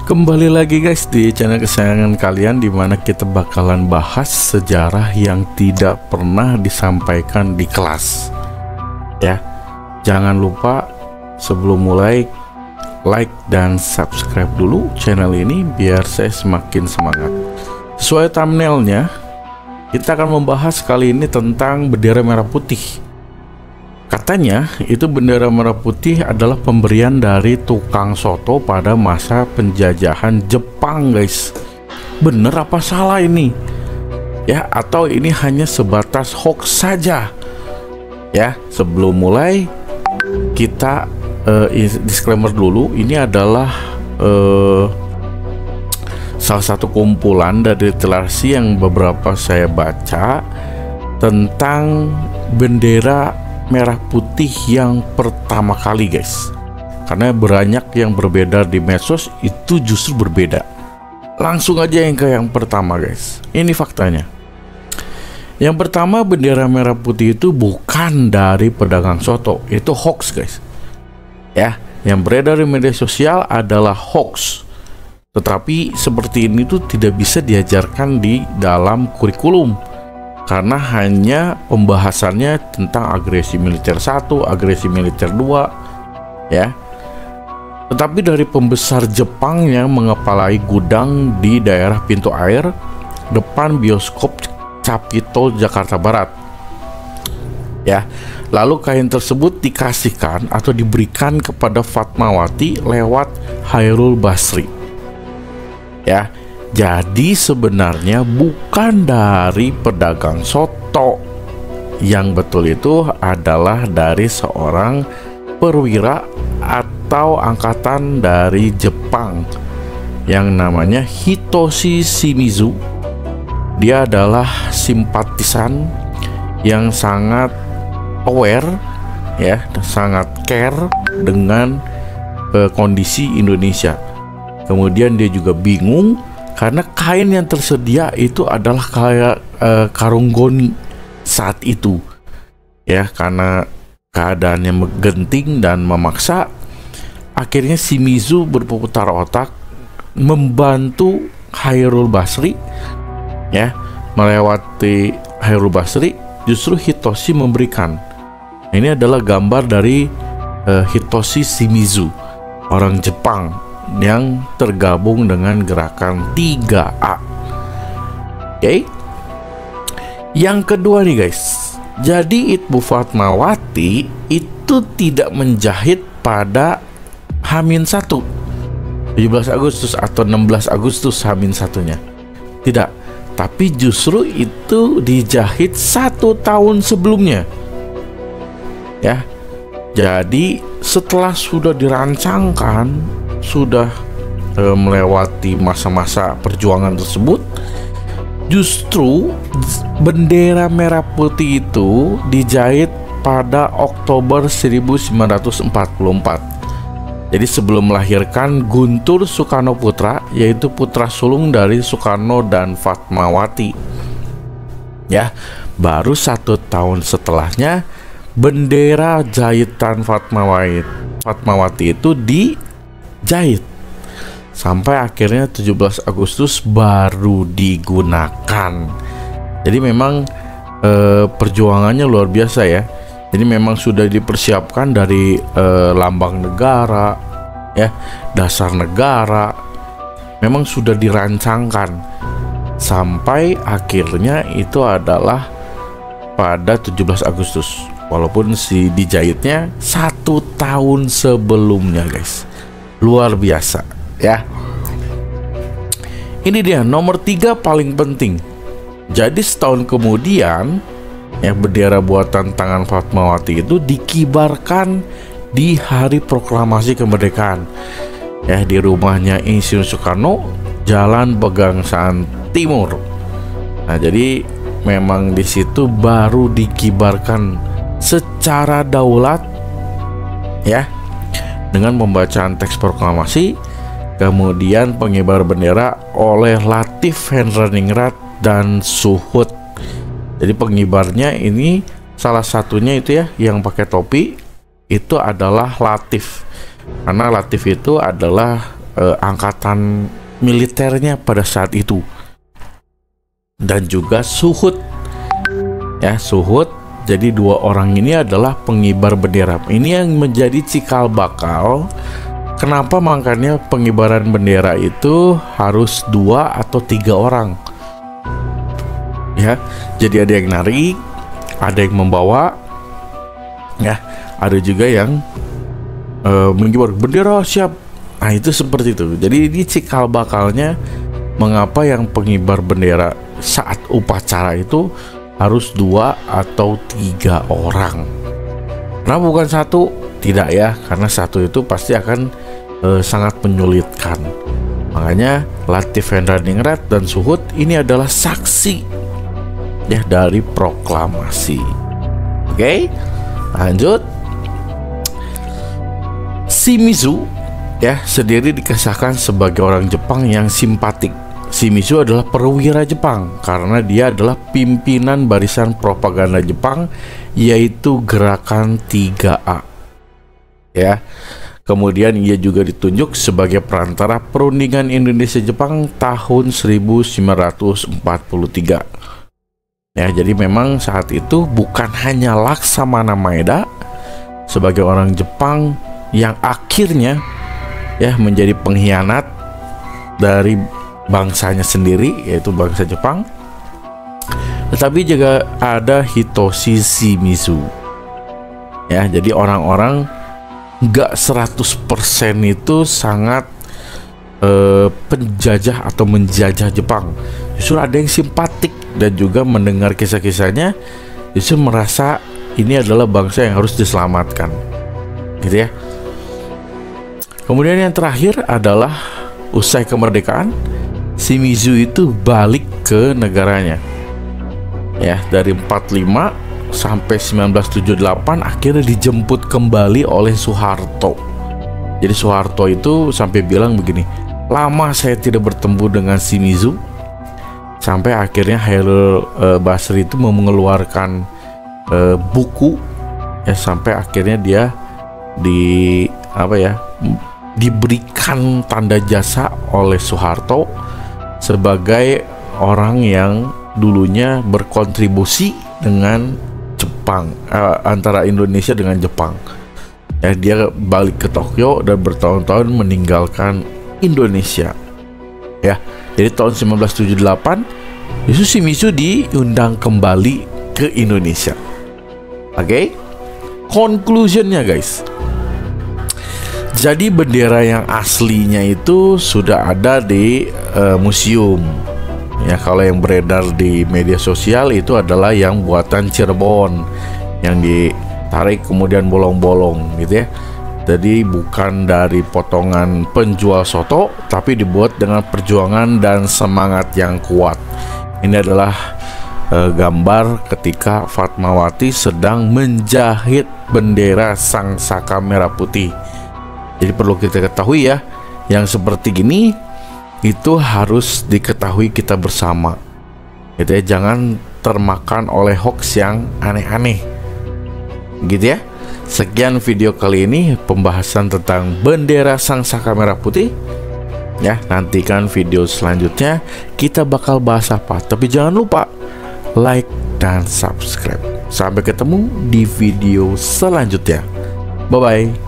Kembali lagi guys di channel kesayangan kalian, dimana kita bakalan bahas sejarah yang tidak pernah disampaikan di kelas. Ya, jangan lupa sebelum mulai like dan subscribe dulu channel ini biar saya semakin semangat. Sesuai thumbnailnya, kita akan membahas kali ini tentang bendera merah putih. Katanya itu bendera merah putih adalah pemberian dari tukang soto pada masa penjajahan Jepang guys. Bener apa salah ini? Ya, atau ini hanya sebatas hoax saja? Ya, sebelum mulai kita disclaimer dulu, ini adalah salah satu kumpulan dari literasi yang beberapa saya baca tentang bendera merah putih yang pertama kali guys, karena banyak yang berbeda di medsos itu justru berbeda. Langsung aja yang ke yang pertama guys, ini faktanya. Yang pertama, bendera merah putih itu bukan dari pedagang soto, itu hoax guys. Ya, yang beredar di media sosial adalah hoax. Tetapi seperti ini tuh tidak bisa diajarkan di dalam kurikulum, karena hanya pembahasannya tentang agresi militer 1, agresi militer 2, ya. Tetapi dari pembesar Jepang yang mengepalai gudang di daerah pintu air depan bioskop Capitol Jakarta Barat, ya. Lalu kain tersebut dikasihkan atau diberikan kepada Fatmawati lewat Chairul Basri, ya. Jadi sebenarnya bukan dari pedagang soto. Yang betul itu adalah dari seorang perwira atau angkatan dari Jepang yang namanya Hitoshi Shimizu. Dia adalah simpatisan yang sangat aware, ya, sangat care dengan kondisi Indonesia. Kemudian dia juga bingung karena kain yang tersedia itu adalah kayak karung goni saat itu, ya, karena keadaannya genting dan memaksa. Akhirnya Shimizu berputar otak membantu Chairul Basri, ya. Melewati Chairul Basri, justru Hitoshi memberikan. Ini adalah gambar dari Hitoshi Shimizu, orang Jepang yang tergabung dengan gerakan 3A. Oke. Yang kedua nih guys, jadi Ibu Fatmawati itu tidak menjahit pada H-1 17 Agustus atau 16 Agustus H-1-nya. Tidak, tapi justru itu dijahit 1 tahun sebelumnya, ya. Jadi setelah sudah dirancangkan, sudah melewati masa-masa perjuangan tersebut, justru bendera merah putih itu dijahit pada Oktober 1944. Jadi sebelum melahirkan Guntur Soekarno Putra, yaitu putra sulung dari Soekarno dan Fatmawati, ya. Baru 1 tahun setelahnya bendera jahitan Fatmawati itu dijahit sampai akhirnya 17 Agustus baru digunakan. Jadi memang perjuangannya luar biasa ya. Jadi memang sudah dipersiapkan dari lambang negara, ya, dasar negara, memang sudah dirancangkan sampai akhirnya itu adalah pada 17 Agustus. Walaupun si dijahitnya 1 tahun sebelumnya guys. Luar biasa, ya. Ini dia nomor 3 paling penting. Jadi setahun kemudian, ya, bendera buatan tangan Fatmawati itu dikibarkan di hari proklamasi kemerdekaan, ya, di rumahnya Insinyur Soekarno, Jalan Pegangsaan Timur. Nah, jadi memang di situ baru dikibarkan secara daulat, ya, dengan pembacaan teks proklamasi, kemudian pengibar bendera oleh Latif Hendraningrat dan Suhut. Jadi pengibarnya ini salah satunya itu, ya, yang pakai topi itu adalah Latif, karena Latif itu adalah angkatan militernya pada saat itu. Dan juga Suhud, ya Suhud. Jadi dua orang ini adalah pengibar bendera. Ini yang menjadi cikal bakal kenapa makanya pengibaran bendera itu harus 2 atau 3 orang. Ya, jadi ada yang narik, ada yang membawa, ya, ada juga yang mengibar bendera siap. Nah itu seperti itu. Jadi ini cikal bakalnya mengapa yang pengibar bendera saat upacara itu harus 2 atau 3 orang. Nah bukan 1, tidak ya, karena 1 itu pasti akan sangat menyulitkan. Makanya Latif Hendraningrat dan Suhud ini adalah saksi ya dari proklamasi. Oke, lanjut. Shimizu ya sendiri dikisahkan sebagai orang Jepang yang simpatik. Shimizu adalah perwira Jepang karena dia adalah pimpinan barisan propaganda Jepang, yaitu gerakan 3A. Ya. Kemudian ia juga ditunjuk sebagai perantara perundingan Indonesia-Jepang tahun 1943. Ya, jadi memang saat itu bukan hanya Laksamana Maeda sebagai orang Jepang yang akhirnya ya menjadi pengkhianat dari bangsanya sendiri, yaitu bangsa Jepang, tetapi juga ada Hitoshi Shimizu. Ya, jadi orang-orang nggak 100% itu sangat penjajah atau menjajah Jepang. Justru ada yang simpatik dan juga mendengar kisah-kisahnya justru merasa ini adalah bangsa yang harus diselamatkan, gitu ya. Kemudian yang terakhir adalah usai kemerdekaan, Shimizu itu balik ke negaranya. Ya, dari 45 sampai 1978 akhirnya dijemput kembali oleh Soeharto. Jadi Soeharto itu sampai bilang begini, lama saya tidak bertemu dengan Shimizu, sampai akhirnya Hairil Basri itu mengeluarkan buku ya, sampai akhirnya dia diberikan tanda jasa oleh Soeharto sebagai orang yang dulunya berkontribusi dengan Jepang, antara Indonesia dengan Jepang. Ya, dia balik ke Tokyo dan bertahun-tahun meninggalkan Indonesia. Ya, jadi tahun 1978 Shimizu diundang kembali ke Indonesia. Oke, conclusionnya guys. Jadi bendera yang aslinya itu sudah ada di museum. Ya, kalau yang beredar di media sosial itu adalah yang buatan Cirebon, yang ditarik kemudian bolong-bolong, gitu ya. Jadi bukan dari potongan penjual soto, tapi dibuat dengan perjuangan dan semangat yang kuat. Ini adalah gambar ketika Fatmawati sedang menjahit bendera Sang Saka Merah Putih. Jadi perlu kita ketahui ya, yang seperti gini itu harus diketahui kita bersama, gitu ya. Jangan termakan oleh hoax yang aneh-aneh, gitu ya. Sekian video kali ini pembahasan tentang bendera Sang Saka Merah Putih. Ya, nantikan video selanjutnya kita bakal bahas apa. Tapi jangan lupa like dan subscribe. Sampai ketemu di video selanjutnya. Bye bye.